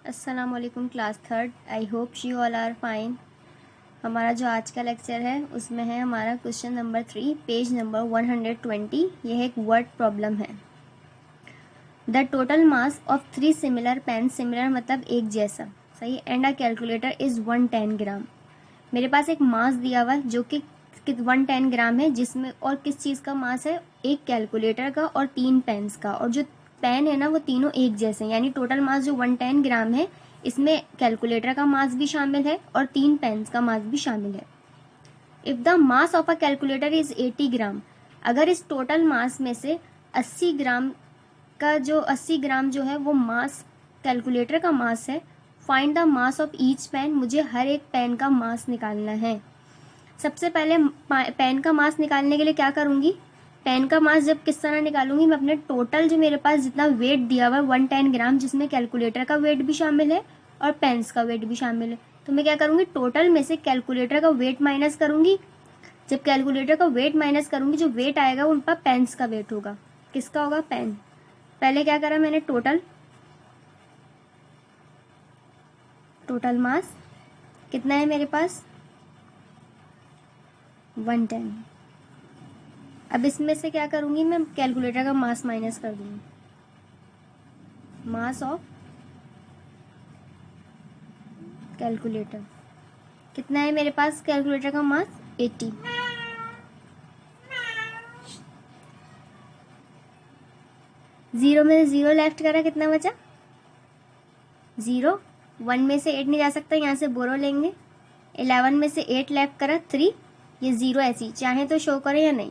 अस्सलामुअलैकुम class third. I hope you all are fine. हमारा जो आज का लेक्चर है उसमें है हमारा क्वेश्चन नंबर 3 पेज नंबर 120। यह एक वर्ड प्रॉब्लम है। The total mass of 3 similar pen, similar मतलब एक जैसा, सही, and a calculator is 110 gram. मेरे पास एक मास दिया हुआ है जो कि 110 ग्राम है, जिसमें और किस चीज़ का मास है, एक कैलकुलेटर का और 3 पेन्स का, और जो पेन है ना वो तीनों एक जैसे हैं, यानी टोटल मास जो 110 ग्राम है इसमें कैलकुलेटर का मास भी शामिल है और 3 पेन्स का मास भी शामिल है। If the mass of a calculator is 80 ग्राम, अगर इस टोटल मास में से 80 ग्राम का जो 80 ग्राम जो है वो मास कैलकुलेटर का मास है, find the mass of each pen, मुझे हर एक पेन का मास निकालना है। सबसे पहले पेन का मास निकालने के लिए क्या करूंगी, पेन का मास जब किस तरह निकालूंगी, मैं अपने टोटल जो मेरे पास जितना वेट दिया हुआ है 110 ग्राम, जिसमें कैलकुलेटर का वेट भी शामिल है और पेन्स का वेट भी शामिल है, तो मैं क्या करूंगी, टोटल में से कैलकुलेटर का वेट माइनस करूंगी। जब कैलकुलेटर का वेट माइनस करूंगी, जो वेट आएगा वो उन पर पेन्स का वेट होगा। किसका होगा, पेन। पहले क्या करा मैंने, टोटल मास कितना है मेरे पास, 110। अब इसमें से क्या करूंगी, मैं कैलकुलेटर का मास माइनस कर दूंगी। मास ऑफ कैलकुलेटर कितना है मेरे पास, कैलकुलेटर का मास 80। जीरो में से जीरो लेफ्ट करा, कितना बचा, 0। 1 में से 8 नहीं जा सकता, यहाँ से बोरो लेंगे। 11 में से 8 लेफ्ट करा 3, ये 0 ऐसी चाहे तो शो करे या नहीं।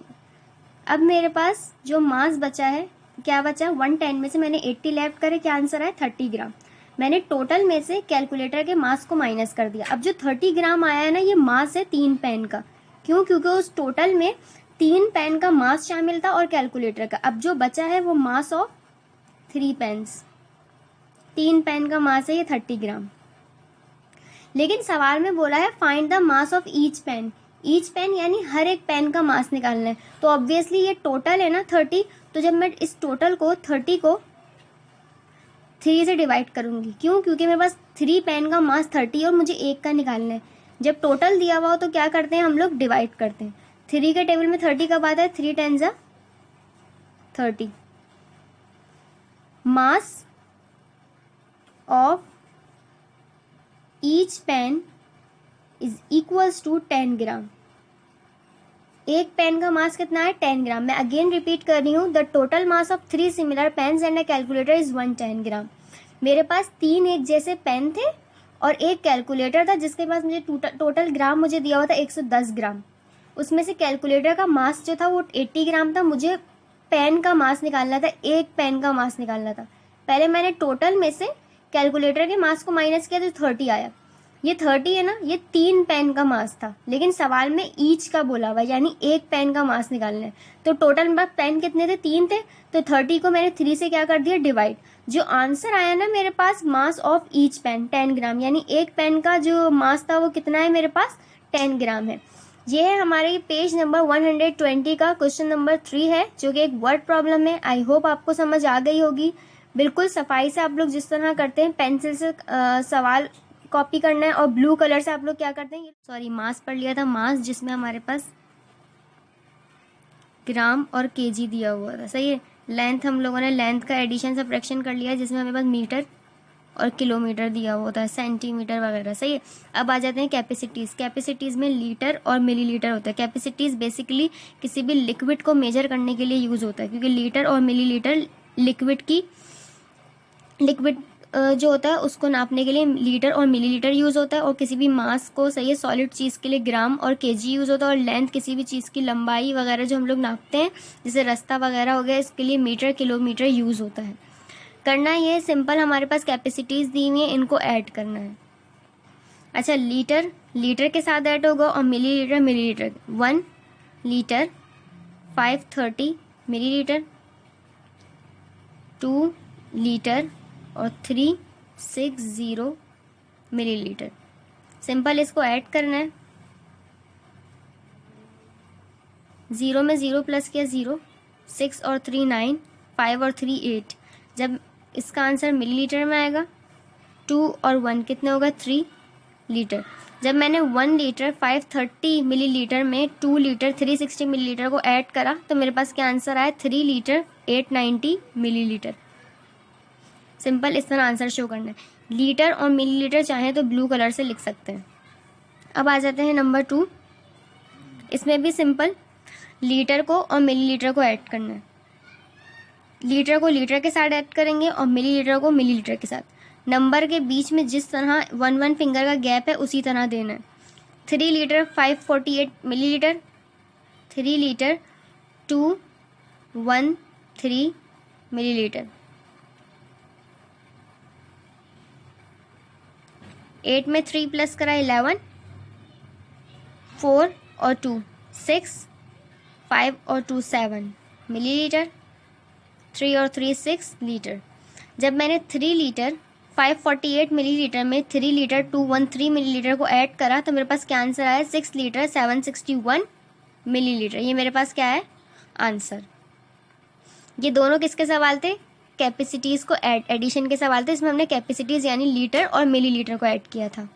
अब मेरे पास जो मास बचा है, क्या बचा, 110 में से मैंने 80 लेफ्ट करे, क्या आंसर आया, 30 ग्राम। मैंने टोटल में से कैलकुलेटर के मास को माइनस कर दिया। अब जो 30 ग्राम आया है ना, ये मास है 3 पेन का। क्यों, क्योंकि उस टोटल में 3 पेन का मास शामिल था और कैलकुलेटर का। अब जो बचा है वो मास ऑफ 3 पेन्स, 3 पेन का मास है ये 30 ग्राम। लेकिन सवाल में बोला है find the mass of each pen, each pen यानी हर एक पेन का मास निकालना है। तो ऑब्वियसली ये टोटल है ना 30, तो जब मैं इस टोटल को 30 को 3 से डिवाइड करूंगी, क्यों, क्योंकि मेरे पास 3 पेन का मास 30 और मुझे एक का निकालना है। जब टोटल दिया हुआ हो तो क्या करते हैं हम लोग, डिवाइड करते हैं। 3 के टेबल में 30 कब आता है, 3 10 जा 30। Mass of each pen is equals to 10 gram. एक पेन का मास कितना है, 10 ग्राम। मैं अगेन रिपीट कर रही हूँ, the total mass of 3 similar pens and a calculator is 110 gram. मेरे पास 3 एक जैसे पेन थे और एक कैलकुलेटर था, जिसके पास मुझे टोटल ग्राम मुझे दिया हुआ था 110 ग्राम। उसमें से कैलकुलेटर का मास जो था वो 80 ग्राम था। मुझे पेन का मास निकालना था, एक पेन का मास निकालना था। पहले मैंने टोटल में से कैलकुलेटर के मास को माइनस किया तो 30 आया। ये 30 है ना, ये 3 पेन का मास था, लेकिन सवाल में ईच का बोला हुआ, यानी एक पेन का मास निकालना है। तो टोटल मेरे पास पेन कितने थे, 3 थे, तो 30 को मैंने 3 से क्या कर दिया, डिवाइड। जो आंसर आया ना मेरे पास, मास ऑफ ईच पेन 10 ग्राम, यानी एक पेन का जो मास था वो कितना है मेरे पास, 10 ग्राम है। ये है हमारे पेज नंबर 120 का क्वेश्चन नंबर 3 है, जो कि एक वर्ड प्रॉब्लम है। आई होप आपको समझ आ गई होगी। बिल्कुल सफाई से आप लोग जिस तरह करते हैं पेंसिल से सवाल कॉपी करना है, और ब्लू कलर से आप लोग क्या करते हैं, सॉरी मास पढ़ लिया था, मास जिसमें हमारे पास ग्राम और केजी दिया हुआ था, सही है। लेंथ हम लोगों ने लेंथ का एडिशन सब्ट्रैक्शन कर लिया, जिसमें हमारे पास मीटर और किलोमीटर दिया हुआ होता है, सेंटीमीटर वगैरह, सही है। अब आ जाते हैं कैपेसिटीज़। कैपेसिटीज़ में लीटर और मिलीलीटर होता है। कैपेसिटीज़ बेसिकली किसी भी लिक्विड को मेजर करने के लिए यूज़ होता है, क्योंकि लीटर और मिलीलीटर लिक्विड जो होता है उसको नापने के लिए लीटर और मिलीलीटर यूज़ होता है, और किसी भी मास को, सही है, सॉलिड चीज़ के लिए ग्राम और केजी यूज़ होता है, और लेंथ किसी भी चीज़ की लंबाई वगैरह जो हम लोग नापते हैं, जैसे रास्ता वगैरह हो गया, इसके लिए मीटर किलोमीटर यूज़ होता है। करना ये सिंपल, हमारे पास कैपेसिटीज़ दी हुई है, इनको ऐड करना है। अच्छा, लीटर के साथ ऐड होगा, और मिलीलीटर 1 लीटर 530 मिलीलीटर, 2 लीटर और 360 मिलीलीटर। सिंपल इसको ऐड करना है। 0 में 0 प्लस किया 0, 6 और 3 9, 5 और 3 8। जब इसका आंसर मिलीलीटर में आएगा, 2 और 1 कितने होगा 3 लीटर। जब मैंने 1 लीटर 530 मिलीलीटर में 2 लीटर 360 मिलीलीटर को ऐड करा तो मेरे पास क्या आंसर आया 3 लीटर 890 मिलीलीटर। सिंपल इस तरह आंसर शो करना है। लीटर और मिलीलीटर चाहें तो ब्लू कलर से लिख सकते हैं। अब आ जाते हैं नंबर 2। इसमें भी सिंपल लीटर को और मिलीलीटर को ऐड करना है। लीटर को लीटर के साथ ऐड करेंगे और मिलीलीटर को मिलीलीटर के साथ। नंबर के बीच में जिस तरह 1 फिंगर का गैप है उसी तरह देना है। 3 लीटर 548 मिलीलीटर, 3 लीटर 213 मिलीलीटर। 8 में 3 प्लस करा 11, 4 और 2 6, 5 और 2 7 मिलीलीटर, 3 और 3 6 लीटर। जब मैंने 3 लीटर 548 मिलीलीटर में 3 लीटर 213 मिलीलीटर को ऐड करा तो मेरे पास क्या आंसर आया 6 लीटर 761 मिलीलीटर। ये मेरे पास क्या है आंसर। ये दोनों किसके सवाल थे, कैपेसिटीज़ को एडिशन के सवाल थे। इसमें हमने कैपेसिटीज़ यानी लीटर और मिलीलीटर को ऐड किया था।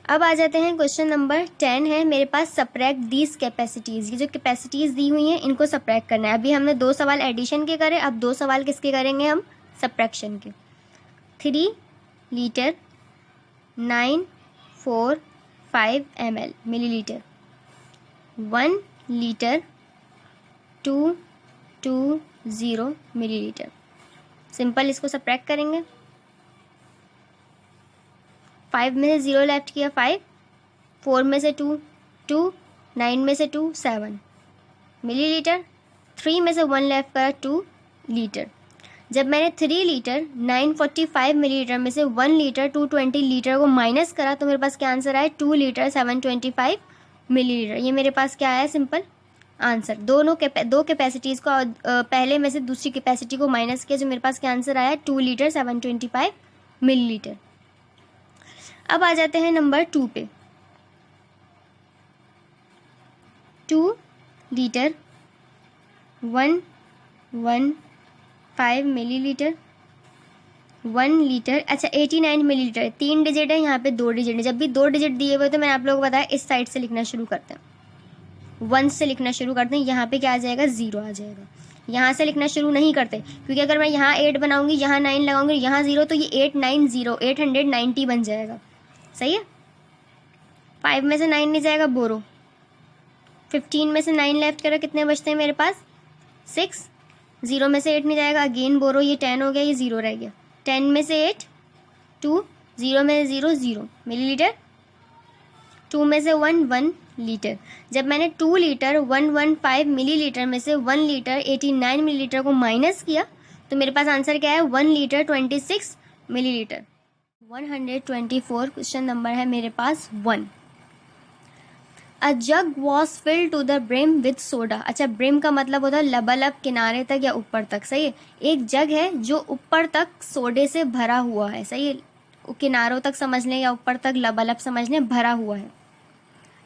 अब आ जाते हैं क्वेश्चन नंबर 10 है मेरे पास सब्ट्रैक्ट दीज कैपेसिटीज़। ये जो कैपेसिटीज़ दी हुई हैं इनको सब्ट्रैक्ट करना है। अभी हमने 2 सवाल एडिशन के करे, अब 2 सवाल किसके करेंगे हम सब्ट्रैक्शन के। 3 litre 945 ml millilitre, 1 litre 220 millilitre. Simple इसको सब्ट्रैक्ट करेंगे। 5 में से 0 लेफ्ट किया 5, 4 में से 2 2, 9 में से 2 7 मिलीलीटर, 3 में से 1 लेफ्ट करा 2 लीटर। जब मैंने 3 लीटर 945 मिलीलीटर में से 1 लीटर 220 लीटर को माइनस करा तो मेरे पास क्या आंसर आया 2 लीटर 725 मिलीलीटर। ये मेरे पास क्या आया सिंपल आंसर। दो कैपेसिटीज़ को पहले में से दूसरी कैपेसिटी को माइनस किया जो मेरे पास क्या आंसर आया 2 लीटर 725 मिलीलीटर। अब आ जाते हैं नंबर 2 पे। 2 litre 115 millilitre, 1 litre 89 millilitre. 3 digit है, यहाँ पे 2 डिजिट है। जब भी 2 डिजिट दिए हुए तो मैंने आप लोगों को बताया इस साइड से लिखना शुरू करते हैं, 1 से लिखना शुरू करते हैं। यहाँ पे क्या आ जाएगा 0 आ जाएगा। यहाँ से लिखना शुरू नहीं करते क्योंकि अगर मैं यहाँ 8 बनाऊंगी यहाँ 9 लगाऊंगी यहाँ 0 तो ये 890 बन जाएगा। सही है। 5 में से 9 नहीं जाएगा बोरो। 15 में से 9 लेफ्ट करा कितने बचते हैं मेरे पास 6। 0 में से 8 नहीं जाएगा अगेन बोरो, ये 10 हो गया, ये 0 रह गया। 10 में से 8 2, 0 में से 0 0 मिलीलीटर, 2 में से 1 लीटर। जब मैंने 2 लीटर 115 मिलीलीटर में से 1 लीटर 89 मिलीलीटर को माइनस किया तो मेरे पास आंसर क्या है 1 लीटर 26 मिलीलीटर। 124 क्वेश्चन नंबर है मेरे पास 1। A jug was filled to the brim with soda. अच्छा, ब्रिम का मतलब होता है लबालब, किनारे तक या ऊपर तक। सही है। एक जग है जो ऊपर तक सोडे से भरा हुआ है। सही है। किनारों तक समझ लें या ऊपर तक लबालब समझ लें, भरा हुआ है,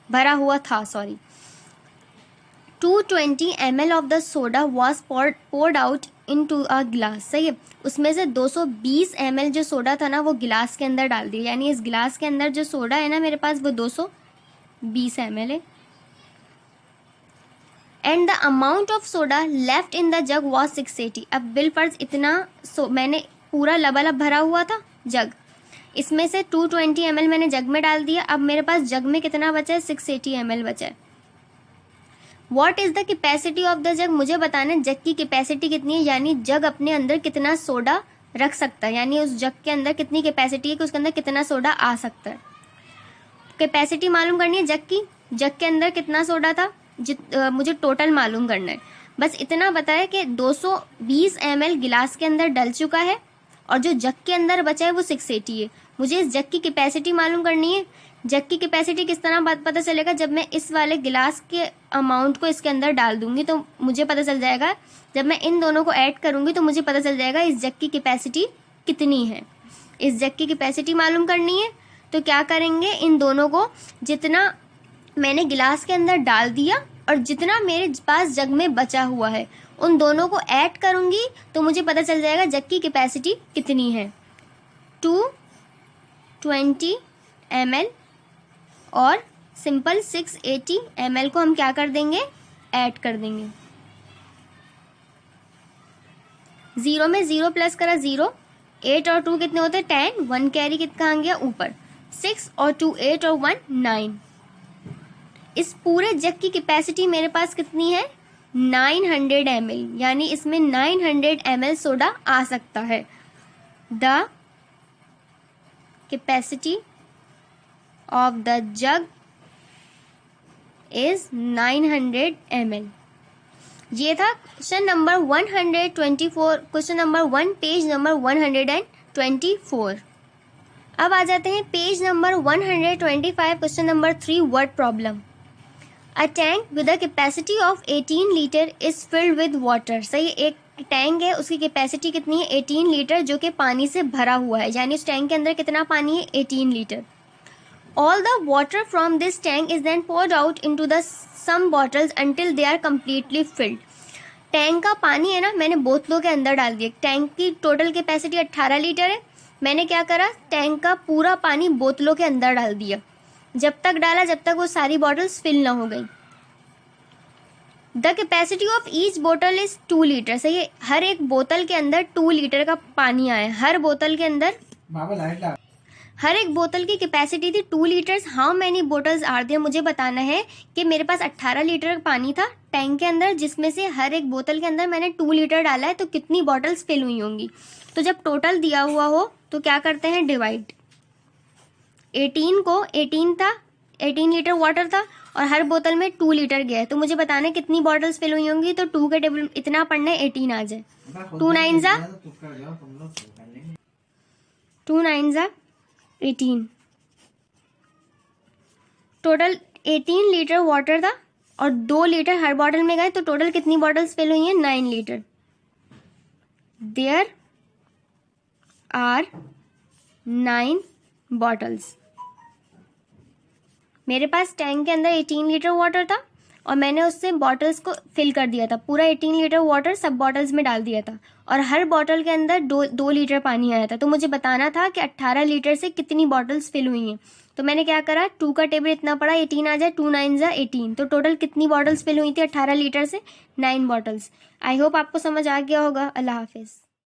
भरा हुआ था sorry. 220 ml of the soda was poured out into a glass. सही है। उसमें से 220 ml जो सोडा था ना वो गिलास के अंदर डाल दिया, यानी इस गिलास के अंदर जो सोडा है ना मेरे पास वो 220 ml है। And the amount of soda left in the jug was 680। अब बिलफर्ज इतना मैंने पूरा लबालब भरा हुआ था जग, इसमें से 220 ml मैंने जग में डाल दिया। अब मेरे पास जग में कितना बचा है 680 ml बचा है। What is the capacity of the जग, मुझे बताना है जग की कैपेसिटी कितनी है, यानी जग अपने अंदर कितना सोडा रख सकता है, यानी उस जग के अंदर कितनी कैपेसिटी है कि उसके अंदर कितना सोडा आ सकता है। कैपेसिटी मालूम करनी है जग की, जग के अंदर कितना सोडा था मुझे टोटल मालूम करना है। बस इतना बताया कि 220 ml गिलास के अंदर डल चुका है और जो जग के अंदर बचा है वो 680 है। मुझे इस जग की कैपेसिटी मालूम करनी है। जग की कैपेसिटी किस तरह पता चलेगा, जब मैं इस वाले गिलास के अमाउंट को इसके अंदर डाल दूंगी तो मुझे पता चल जाएगा। जब मैं इन दोनों को ऐड करूंगी तो मुझे पता चल जाएगा इस जग की कैपेसिटी कितनी है। इस जग की कैपेसिटी मालूम करनी है तो क्या करेंगे, इन दोनों को जितना मैंने गिलास के अंदर डाल दिया और जितना मेरे पास जग में बचा हुआ है उन दोनों को ऐड करूंगी तो मुझे पता चल जाएगा जग की कैपेसिटी कितनी है। 2 20 ml और सिंपल 680 ml को हम क्या कर देंगे, ऐड कर देंगे। 0 में 0 प्लस करा 0, 8 और 2 कितने होते हैं 10, 1 कैरी कितना आ गया ऊपर, 6 और 2 8 और 1 9। इस पूरे जग की कैपेसिटी मेरे पास कितनी है 900 ml, यानी इसमें 900 ml सोडा आ सकता है। The capacity of the jug is 900 ml। ये था question number 124, question number 1 page number 124। अब आ जाते हैं page number 125, question number 3 word problem. A tank with a capacity of 18 litre is filled with water. सही, एक tank है, उसकी capacity कितनी है 18 लीटर, जो कि पानी से भरा हुआ है, यानी उस टैंक के अंदर कितना पानी है 18 litre. All the water from this tank is then poured out into the some bottles until they are completely filled। Tank का पानी है ना, मैंने बोतलों के अंदर डाल दिया। टैंक की टोटल कैपेसिटी 18 लीटर है, मैंने क्या करा टैंक का पूरा पानी बोतलों के अंदर डाल दिया। जब तक डाला जब तक वो सारी बॉटल्स फिल ना हो गई। द कैपेसिटी ऑफ ईच बोतल इज 2 लीटर। सही है, हर एक बोतल के अंदर 2 लीटर का पानी आया। हर बोतल के अंदर हर एक बोतल की कैपेसिटी थी 2 litres. How many bottles are there, मुझे बताना है कि मेरे पास 18 लीटर पानी था टैंक के अंदर, जिसमें से हर एक बोतल के अंदर मैंने 2 लीटर डाला है, तो कितनी बॉटल्स फिल हुई होंगी। तो जब टोटल दिया हुआ हो तो क्या करते हैं डिवाइड। 18 को 18 था, 18 लीटर वाटर था और हर बोतल में 2 लीटर गया है, तो मुझे बताना है कितनी बॉटल्स फिल हुई होंगी। तो 2 के टेबल इतना पढ़ना है 18 आ जाए। 2 9 जा 18। टोटल 18 लीटर वाटर था और 2 लीटर हर बॉटल में गए, तो टोटल कितनी बॉटल्स फिल हुई हैं 9 लीटर। There are 9 bottles. मेरे पास टैंक के अंदर 18 लीटर वाटर था और मैंने उससे बॉटल्स को फिल कर दिया था, पूरा 18 लीटर वाटर सब बॉटल्स में डाल दिया था और हर बॉटल के अंदर 2 लीटर पानी आया था। तो मुझे बताना था कि 18 लीटर से कितनी बॉटल्स फिल हुई हैं। तो मैंने क्या करा 2 का टेबल इतना पड़ा, 18 आ जाए, 2 9 जा 18। तो टोटल कितनी बॉटल्स फिल हुई थी 18 लीटर से 9 बॉटल्स। आई होप आपको समझ आ गया होगा। अल्लाह हाफिज़।